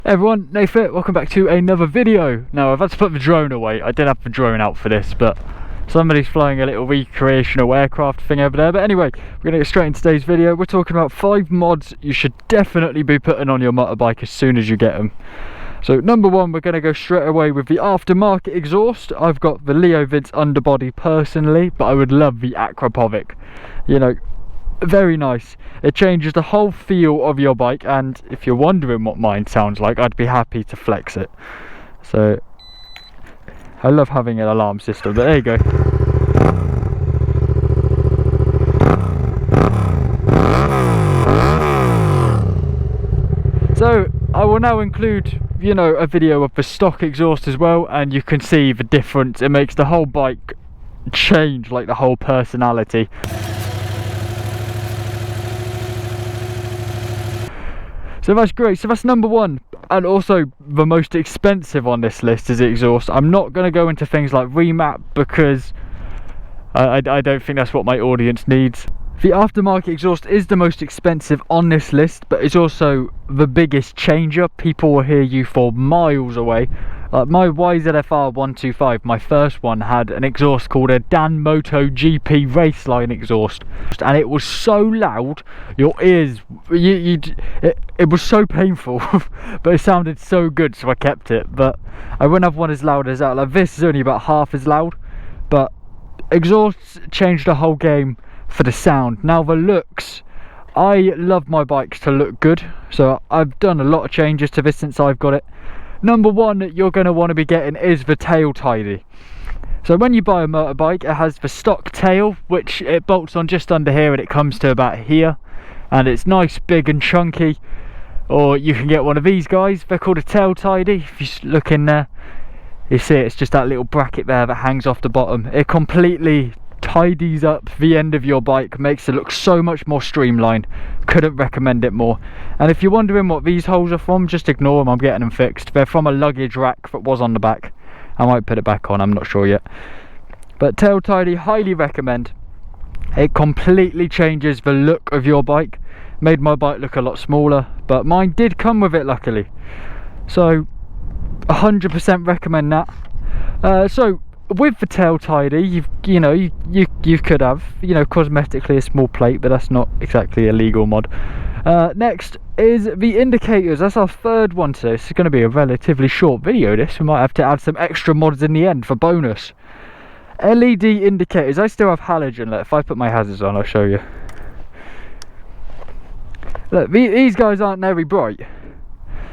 Hey everyone, NathRides, welcome back to another video. Now I've had to put the drone away. I did have the drone out for this, but somebody's flying a little recreational aircraft thing over there. But anyway, we're going to get straight into today's video. We're talking about 5 mods you should definitely be putting on your motorbike as soon as you get them. So number 1, we're going to go straight away with the aftermarket exhaust. I've got the Leo Vince underbody personally, but I would love the Aquapovic. You know, very nice. It changes the whole feel of your bike, and if you're wondering what mine sounds like, I'd be happy to flex it. So I love having an alarm system, but there you go. So I will now include, you know, a video of the stock exhaust as well, and you can see the difference. It makes the whole bike change, like the whole personality. So that's great. So that's number 1, and also the most expensive on this list is the exhaust. I'm not going to go into things like remap because I don't think that's what my audience needs. The aftermarket exhaust is the most expensive on this list, but it's also the biggest changer. People will hear you for miles away. My YZF-R 125, my first one, had an exhaust called a Dan Moto GP Raceline exhaust, and it was so loud, your ears, it was so painful, but it sounded so good, so I kept it. But I wouldn't have one as loud as that. Like, this is only about half as loud, but exhausts changed the whole game for the sound. Now the looks, I love my bikes to look good, so I've done a lot of changes to this since I've got it. Number 1 that you're going to want to be getting is the tail tidy. So when you buy a motorbike, it has the stock tail, which it bolts on just under here, and it comes to about here, and it's nice, big and chunky. Or you can get one of these guys, they're called a tail tidy. If you look in there, you see it's just that little bracket there that hangs off the bottom. It completely tidies up the end of your bike, makes it look so much more streamlined. Couldn't recommend it more. And if you're wondering what these holes are from, just ignore them, I'm getting them fixed. They're from a luggage rack that was on the back. I might put it back on, I'm not sure yet. But tail tidy, highly recommend. It completely changes the look of your bike. Made my bike look a lot smaller, but mine did come with it luckily, so 100% recommend that. So with the tail tidy, you could have, you know, cosmetically a small plate, but that's not exactly a legal mod. Next is the indicators. That's our 3rd one today. This is going to be a relatively short video. This, we might have to add some extra mods in the end for bonus. LED indicators. I still have halogen. Look, if I put my hazards on, I'll show you. Look, these guys aren't very bright,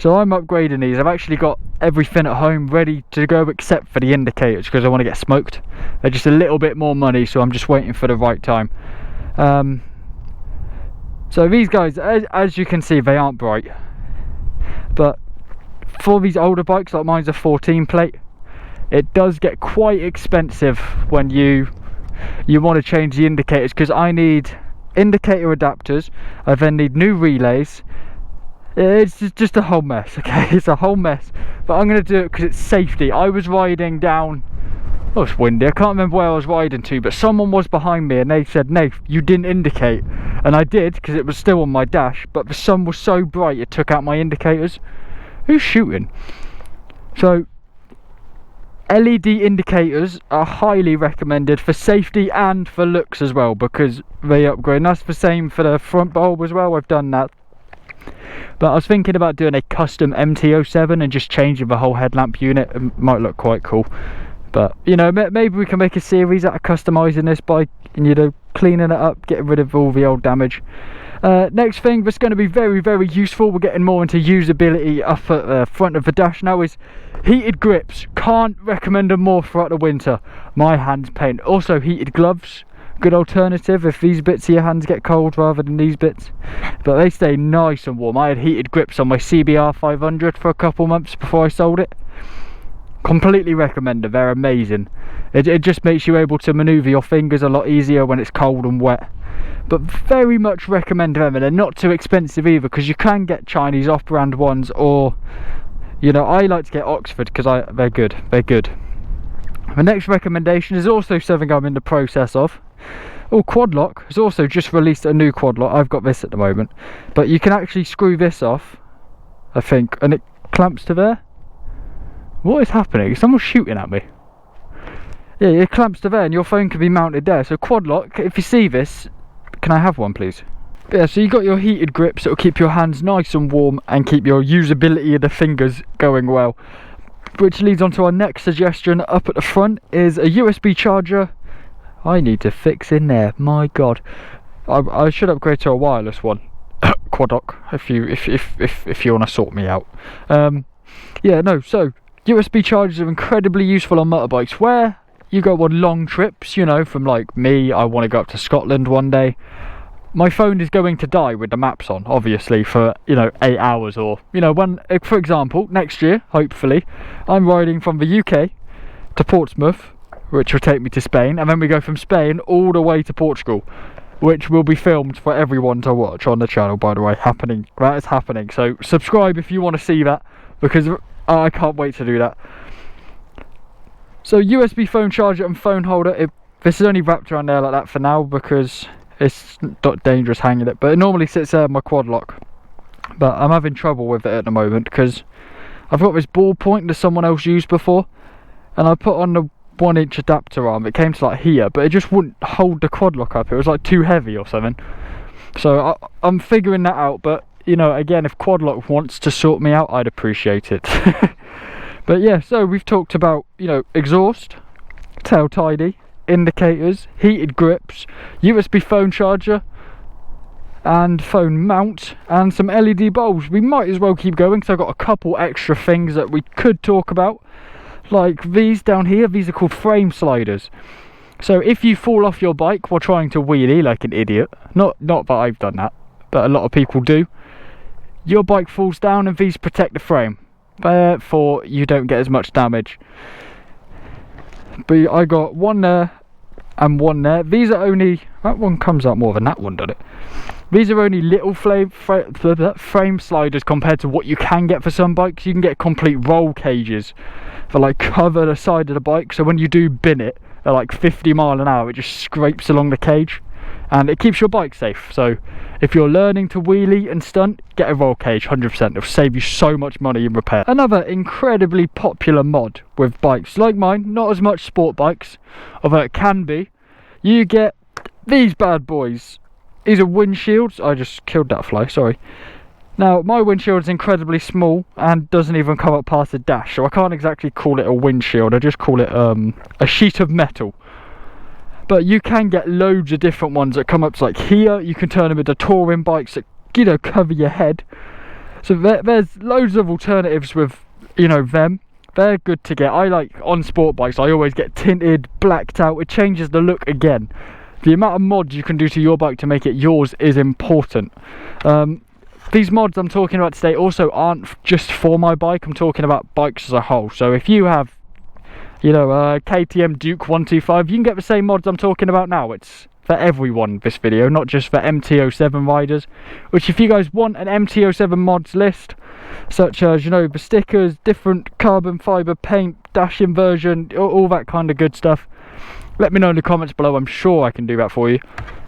so I'm upgrading these. I've actually got everything at home ready to go except for the indicators, because I want to get smoked. They're just a little bit more money, so I'm just waiting for the right time. So these guys, as you can see, they aren't bright, but for these older bikes, like mine's a 14 plate, it does get quite expensive when you want to change the indicators, because I need indicator adapters, I then need new relays. It's just a whole mess, okay? It's a whole mess, but I'm going to do it because it's safety. I was riding down, oh, it's windy, I can't remember where I was riding to, but someone was behind me and they said, "Nath, you didn't indicate," and I did because it was still on my dash, but the sun was so bright it took out my indicators. Who's shooting? So LED indicators are highly recommended for safety and for looks as well, because they upgrade. And that's the same for the front bulb as well. I've done that, but I was thinking about doing a custom MT07 and just changing the whole headlamp unit. It might look quite cool, but you know, maybe we can make a series out of customizing this bike and, you know, cleaning it up, getting rid of all the old damage. Next thing that's going to be very, very useful, we're getting more into usability up at the front of the dash now, is heated grips. Can't recommend them more throughout the winter. My hands pain. Also heated gloves, good alternative if these bits of your hands get cold rather than these bits, but they stay nice and warm. I had heated grips on my CBR 500 for a couple months before I sold it. Completely recommend them, they're amazing. It just makes you able to maneuver your fingers a lot easier when it's cold and wet. But very much recommend them, and they're not too expensive either, because you can get Chinese off-brand ones, or, you know, I like to get Oxford because they're good. The next recommendation is also something I'm in the process of. Oh, Quad Lock has also just released a new Quad Lock. I've got this at the moment, but you can actually screw this off, I think, and clamps to there. What is happening? Is someone shooting at me? Yeah, it clamps to there and your phone can be mounted there. So quad lock, if you see this, can I have one please? But yeah, so you got your heated grips that will keep your hands nice and warm and keep your usability of the fingers going well. Which leads on to our next suggestion up at the front is a USB charger. I need to fix in there, my god. I should upgrade to a wireless one. Quad lock, if you want to sort me out. Yeah, no, so USB chargers are incredibly useful on motorbikes where you go on long trips, you know, from like me, I want to go up to Scotland one day. My phone is going to die with the maps on, obviously, for, you know, 8 hours, or, you know, when, for example, next year, hopefully, I'm riding from the UK to Portsmouth, which will take me to Spain, and then we go from Spain all the way to Portugal, which will be filmed for everyone to watch on the channel, by the way. That is happening. So subscribe if you want to see that, because I can't wait to do that. So USB phone charger and phone holder, this is only wrapped around there like that for now because it's not dangerous hanging it, but it normally sits there in my quad lock. But I'm having trouble with it at the moment because I've got this ball point that someone else used before, and I put on the 1-inch adapter arm. It came to like here, but it just wouldn't hold the quad lock up. It was like too heavy or something. So I'm figuring that out, but you know, again, if quad lock wants to sort me out, I'd appreciate it. But yeah, so we've talked about, you know, exhaust, tail tidy, indicators, heated grips, USB phone charger and phone mount, and some LED bulbs. We might as well keep going because I've got a couple extra things that we could talk about, like these down here. These are called frame sliders. So if you fall off your bike while trying to wheelie like an idiot, not that I've done that, but a lot of people do, your bike falls down and these protect the frame, therefore you don't get as much damage. But I got one there and one there. These are only, that one comes out more than that one, doesn't it? These are only little frame sliders compared to what you can get for some bikes. You can get complete roll cages for like cover the side of the bike, so when you do bin it at like 50 mile an hour, it just scrapes along the cage and it keeps your bike safe. So if you're learning to wheelie and stunt, get a roll cage, 100%. It'll save you so much money in repair. Another incredibly popular mod with bikes like mine, not as much sport bikes, although it can be, you get these bad boys. These are windshields. I just killed that fly, sorry. Now, my windshield is incredibly small and doesn't even come up past the dash, so I can't exactly call it a windshield. I just call it a sheet of metal. But you can get loads of different ones that come up to like here. You can turn them into touring bikes that, you know, cover your head. So there's loads of alternatives with, you know, them. They're good to get. I like, on sport bikes, I always get tinted, blacked out. It changes the look again. The amount of mods you can do to your bike to make it yours is important. These mods I'm talking about today also aren't just for my bike. I'm talking about bikes as a whole. So if you have, you know, KTM Duke 125, you can get the same mods I'm talking about now. It's for everyone, this video, not just for MT07 riders. Which, if you guys want an MT07 mods list, such as, you know, the stickers, different carbon fibre paint, dash inversion, all that kind of good stuff, let me know in the comments below. I'm sure I can do that for you.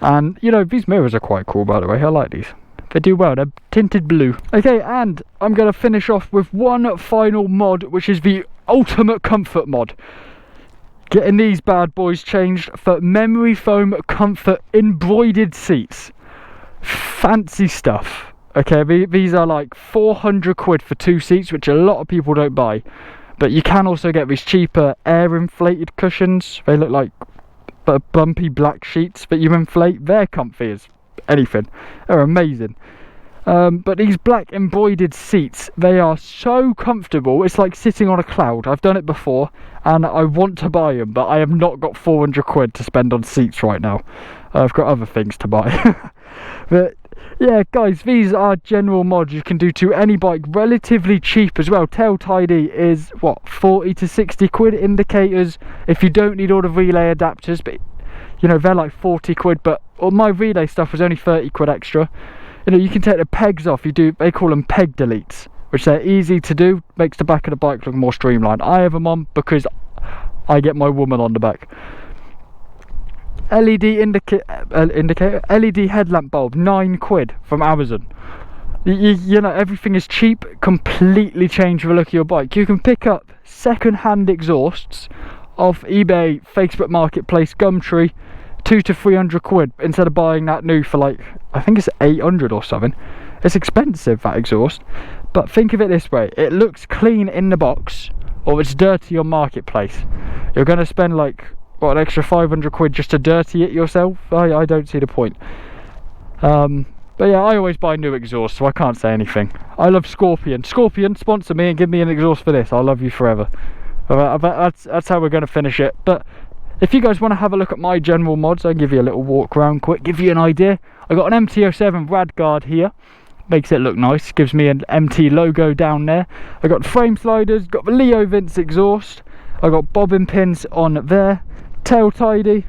And, you know, these mirrors are quite cool, by the way. I like these. They do well. They're tinted blue. Okay, and I'm going to finish off with one final mod, which is the ultimate comfort mod. Getting these bad boys changed for memory foam comfort embroidered seats. Fancy stuff. Okay, these are like 400 quid for 2 seats, which a lot of people don't buy. But you can also get these cheaper air inflated cushions. They look like bumpy black sheets that you inflate. They're comfy as anything. They're amazing. But these black embroidered seats, they are so comfortable. It's like sitting on a cloud. I've done it before and I want to buy them, but I have not got 400 quid to spend on seats right now. I've got other things to buy. But yeah, guys, these are general mods you can do to any bike, relatively cheap as well. Tail tidy is what, 40 to 60 quid. Indicators, if you don't need all the relay adapters, but you know, they're like 40 quid. But all my relay stuff was only 30 quid extra. You know, you can take the pegs off. They call them peg deletes, which they're easy to do, makes the back of the bike look more streamlined. I have them on because I get my woman on the back. LED indicator, LED headlamp bulb, 9 quid from Amazon. You know, everything is cheap, completely change the look of your bike. You can pick up second-hand exhausts off eBay, Facebook Marketplace, Gumtree, 200 to 300 quid instead of buying that new for like, I think it's 800 or something. It's expensive, that exhaust, but think of it this way: it looks clean in the box, or it's dirty on Marketplace. You're going to spend like, what, an extra 500 quid just to dirty it yourself? I don't see the point. But yeah, I always buy new exhaust, so I can't say anything. I love Scorpion. Scorpion, sponsor me and give me an exhaust for this. I'll love you forever. That's how we're going to finish it. But if you guys want to have a look at my general mods, I'll give you a little walk around quick, give you an idea. I got an MT-07 rad guard here. Makes it look nice, gives me an MT logo down there. I got frame sliders, got the Leo Vince exhaust. I got bobbin pins on there. Tail tidy.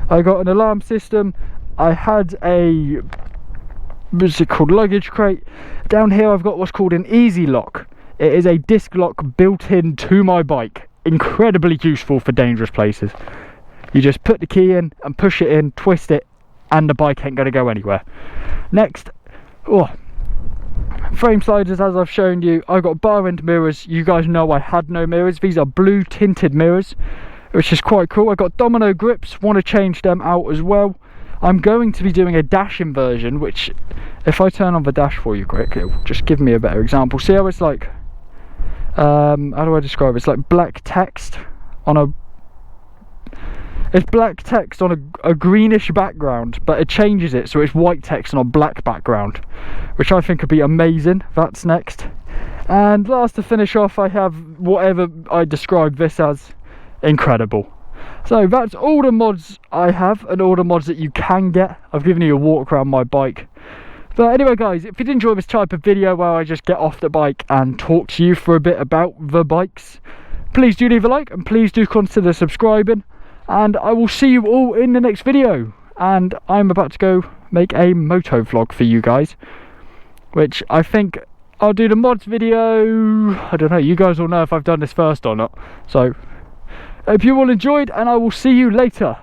I got an alarm system. I had a, what's it called, luggage crate. Down here I've got what's called an easy lock. It is a disc lock built in to my bike. Incredibly useful for dangerous places. You just put the key in and push it in, twist it, and the bike ain't going to go anywhere. Next, frame sliders, as I've shown you. I got bar end mirrors. You guys know I had no mirrors. These are blue tinted mirrors, which is quite cool. I got domino grips, want to change them out as well. I'm going to be doing a dash inversion, which, if I turn on the dash for you quick, it'll just give me a better example. See how it's like, how do I describe it? It's like black text on a, it's black text on a greenish background, but it changes it so it's white text on a black background, which I think would be amazing. That's next. And last, to finish off, I have whatever I describe this as, incredible. So that's all the mods I have and all the mods that you can get. I've given you a walk around my bike. But anyway guys, if you did enjoy this type of video where I just get off the bike and talk to you for a bit about the bikes, please do leave a like and please do consider subscribing, and I will see you all in the next video. And I'm about to go make a moto vlog for you guys, which I think I'll do the mods video. I don't know, you guys will know if I've done this first or not. So hope you all enjoyed, and I will see you later.